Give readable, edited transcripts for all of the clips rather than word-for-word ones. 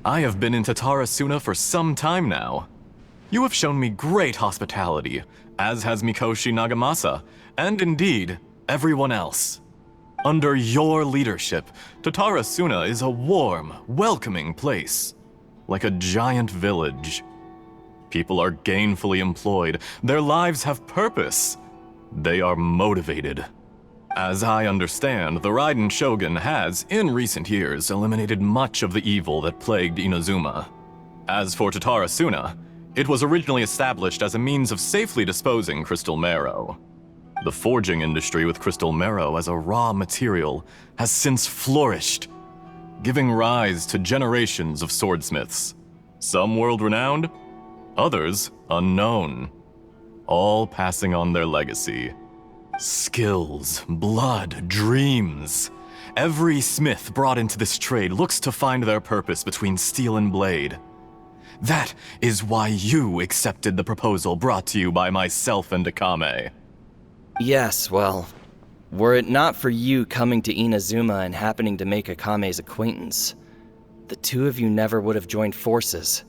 I have been in Tatara for some time now. You have shown me great hospitality, as has Mikoshi Nagamasa, and indeed, everyone else. Under your leadership, Tatara is a warm, welcoming place, like a giant village. People are gainfully employed, their lives have purpose. They are motivated. As I understand, the Raiden Shogun has, in recent years, eliminated much of the evil that plagued Inazuma. As for Tatara, it was originally established as a means of safely disposing crystal marrow. The forging industry with crystal marrow as a raw material has since flourished, giving rise to generations of swordsmiths. Some world-renowned, others unknown, all passing on their legacy. Skills, blood, dreams. Every smith brought into this trade looks to find their purpose between steel and blade. That is why you accepted the proposal brought to you by myself and Akame. Yes, well, were it not for you coming to Inazuma and happening to make Akame's acquaintance, the two of you never would have joined forces.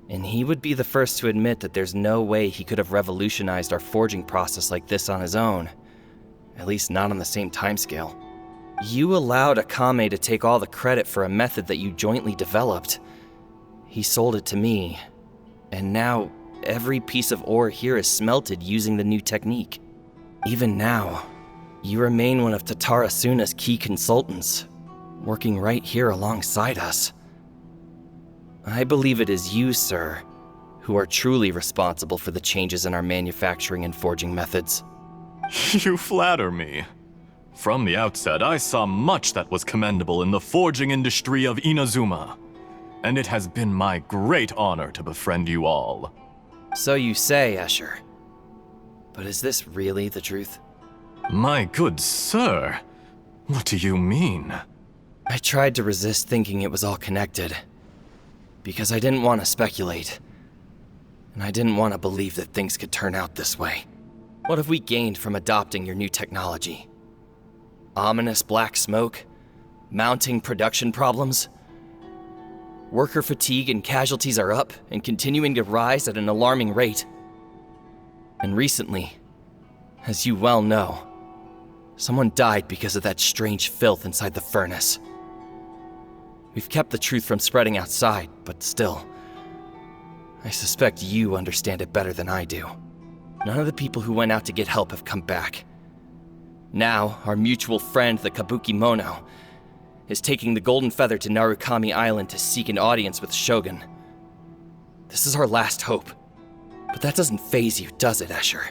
And he would be the first to admit that there's no way he could have revolutionized our forging process like this on his own. At least not on the same timescale. You allowed Akame to take all the credit for a method that you jointly developed. He sold it to me, and now every piece of ore here is smelted using the new technique. Even now, you remain one of Tatara key consultants, working right here alongside us. I believe it is you, sir, who are truly responsible for the changes in our manufacturing and forging methods. You flatter me. From the outset, I saw much that was commendable in the forging industry of Inazuma, and it has been my great honor to befriend you all. So you say, Escher. But is this really the truth? My good sir, what do you mean? I tried to resist thinking it was all connected, because I didn't want to speculate, and I didn't want to believe that things could turn out this way. What have we gained from adopting your new technology? Ominous black smoke? Mounting production problems? Worker fatigue and casualties are up and continuing to rise at an alarming rate. And recently, as you well know, someone died because of that strange filth inside the furnace. We've kept the truth from spreading outside, but still, I suspect you understand it better than I do. None of the people who went out to get help have come back. Now, our mutual friend, the Kabuki Mono, is taking the Golden Feather to Narukami Island to seek an audience with Shogun. This is our last hope. But that doesn't faze you, does it, Escher?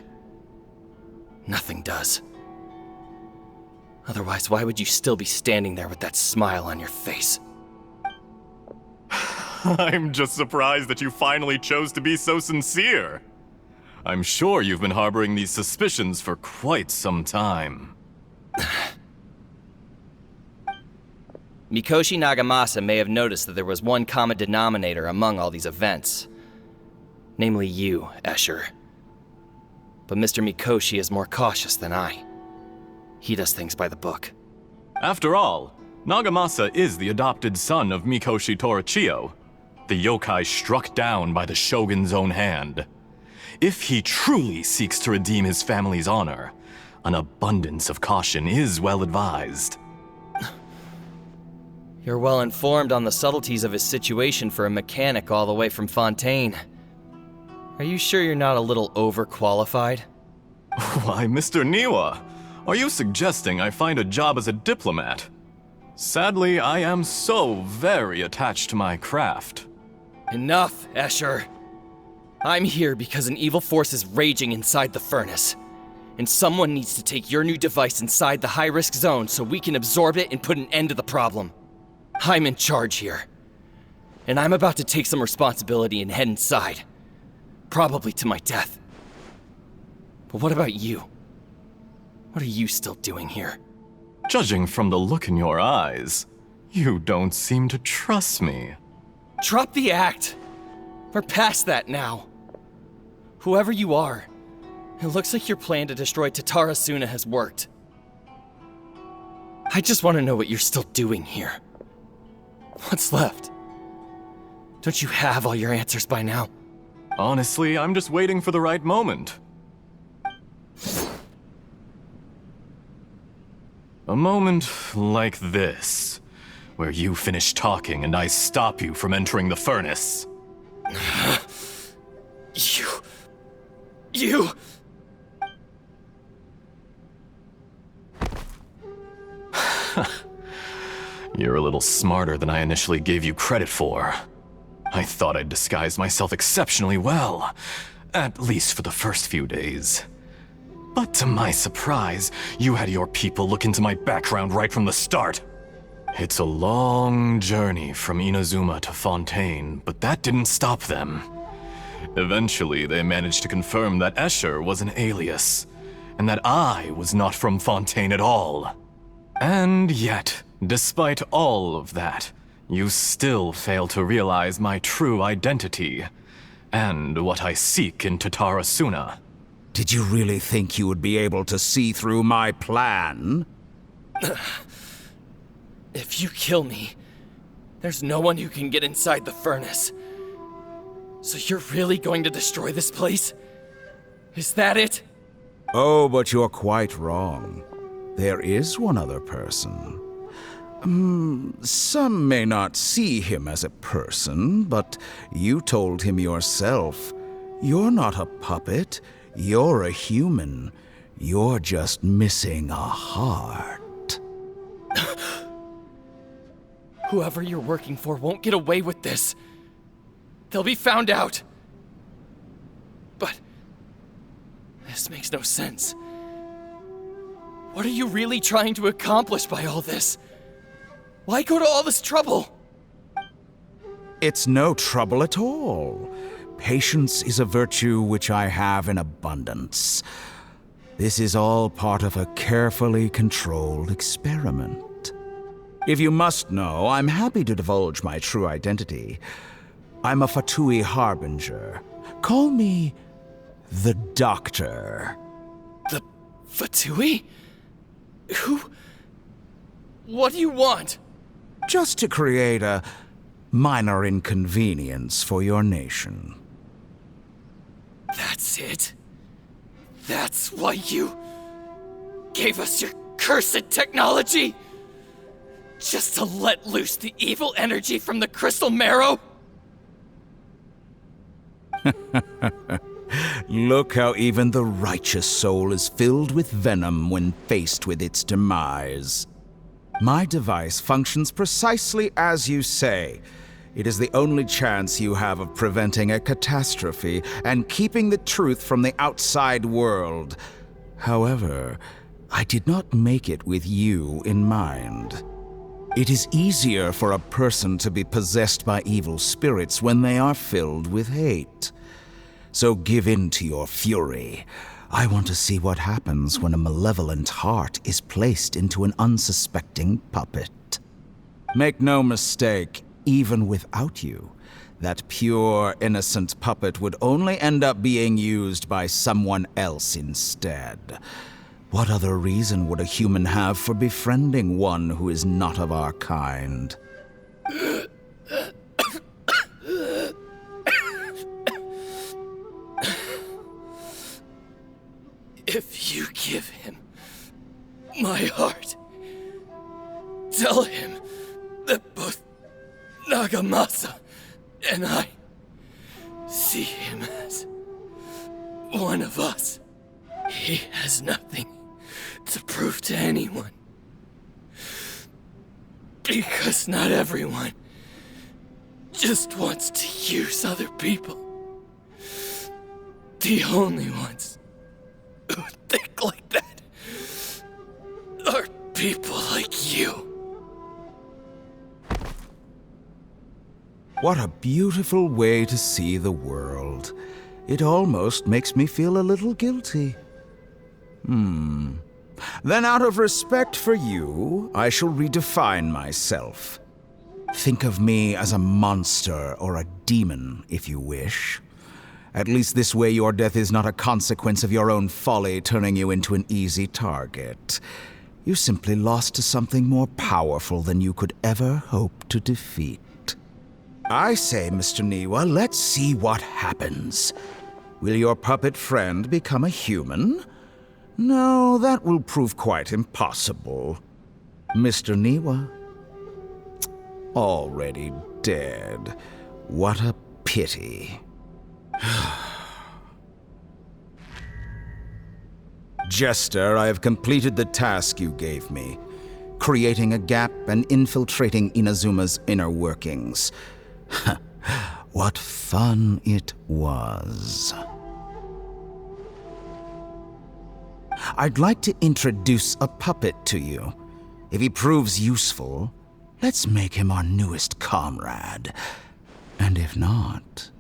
Nothing does. Otherwise, why would you still be standing there with that smile on your face? I'm just surprised that you finally chose to be so sincere. I'm sure you've been harboring these suspicions for quite some time. Mikoshi Nagamasa may have noticed that there was one common denominator among all these events. Namely you, Escher. But Mr. Mikoshi is more cautious than I. He does things by the book. After all, Nagamasa is the adopted son of Mikoshi Torichio, the yokai struck down by the Shogun's own hand. If he truly seeks to redeem his family's honor, an abundance of caution is well advised. You're well informed on the subtleties of his situation for a mechanic all the way from Fontaine. Are you sure you're not a little overqualified? Why, Mr. Niwa, are you suggesting I find a job as a diplomat? Sadly, I am so very attached to my craft. Enough, Escher. I'm here because an evil force is raging inside the furnace. And someone needs to take your new device inside the high-risk zone so we can absorb it and put an end to the problem. I'm in charge here. And I'm about to take some responsibility and head inside. Probably to my death. But what about you? What are you still doing here? Judging from the look in your eyes, you don't seem to trust me. Drop the act! We're past that now. Whoever you are, it looks like your plan to destroy Tatara has worked. I just want to know what you're still doing here. What's left? Don't you have all your answers by now? Honestly, I'm just waiting for the right moment. A moment like this, where you finish talking and I stop you from entering the furnace. You... You're a little smarter than I initially gave you credit for. I thought I'd disguised myself exceptionally well, at least for the first few days. But to my surprise, you had your people look into my background right from the start. It's a long journey from Inazuma to Fontaine, but that didn't stop them. Eventually, they managed to confirm that Escher was an alias, and that I was not from Fontaine at all. And yet, despite all of that, you still fail to realize my true identity, and what I seek in Tatarasuna. Did you really think you would be able to see through my plan? If you kill me, there's no one who can get inside the furnace. So you're really going to destroy this place? Is that it? Oh, but you're quite wrong. There is one other person. Some may not see him as a person, but you told him yourself. You're not a puppet. You're a human. You're just missing a heart. Whoever you're working for won't get away with this. They'll be found out. But this makes no sense. What are you really trying to accomplish by all this? Why go to all this trouble? It's no trouble at all. Patience is a virtue which I have in abundance. This is all part of a carefully controlled experiment. If you must know, I'm happy to divulge my true identity. I'm a Fatui Harbinger. Call me the Doctor. The Fatui? Who? What do you want? Just to create a minor inconvenience for your nation. That's it? That's why you gave us your cursed technology? Just to let loose the evil energy from the crystal marrow? Look how even the righteous soul is filled with venom when faced with its demise. My device functions precisely as you say. It is the only chance you have of preventing a catastrophe and keeping the truth from the outside world. However, I did not make it with you in mind. It is easier for a person to be possessed by evil spirits when they are filled with hate. So give in to your fury. I want to see what happens when a malevolent heart is placed into an unsuspecting puppet. Make no mistake, even without you, that pure, innocent puppet would only end up being used by someone else instead. What other reason would a human have for befriending one who is not of our kind? If you give him my heart, tell him that both Nagamasa and I see him as one of us. He has nothing to prove to anyone. Because not everyone just wants to use other people. The only ones who think like that are people like you. What a beautiful way to see the world. It almost makes me feel a little guilty. Then out of respect for you, I shall redefine myself. Think of me as a monster or a demon, if you wish. At least this way your death is not a consequence of your own folly turning you into an easy target. You simply lost to something more powerful than you could ever hope to defeat. I say, Mr. Neva, let's see what happens. Will your puppet friend become a human? No, that will prove quite impossible. Mr. Neva? Already dead. What a pity. Jester, I have completed the task you gave me, creating a gap and infiltrating Inazuma's inner workings. What fun it was. I'd like to introduce a puppet to you. If he proves useful, let's make him our newest comrade. And if not,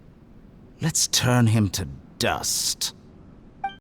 let's turn him to dust.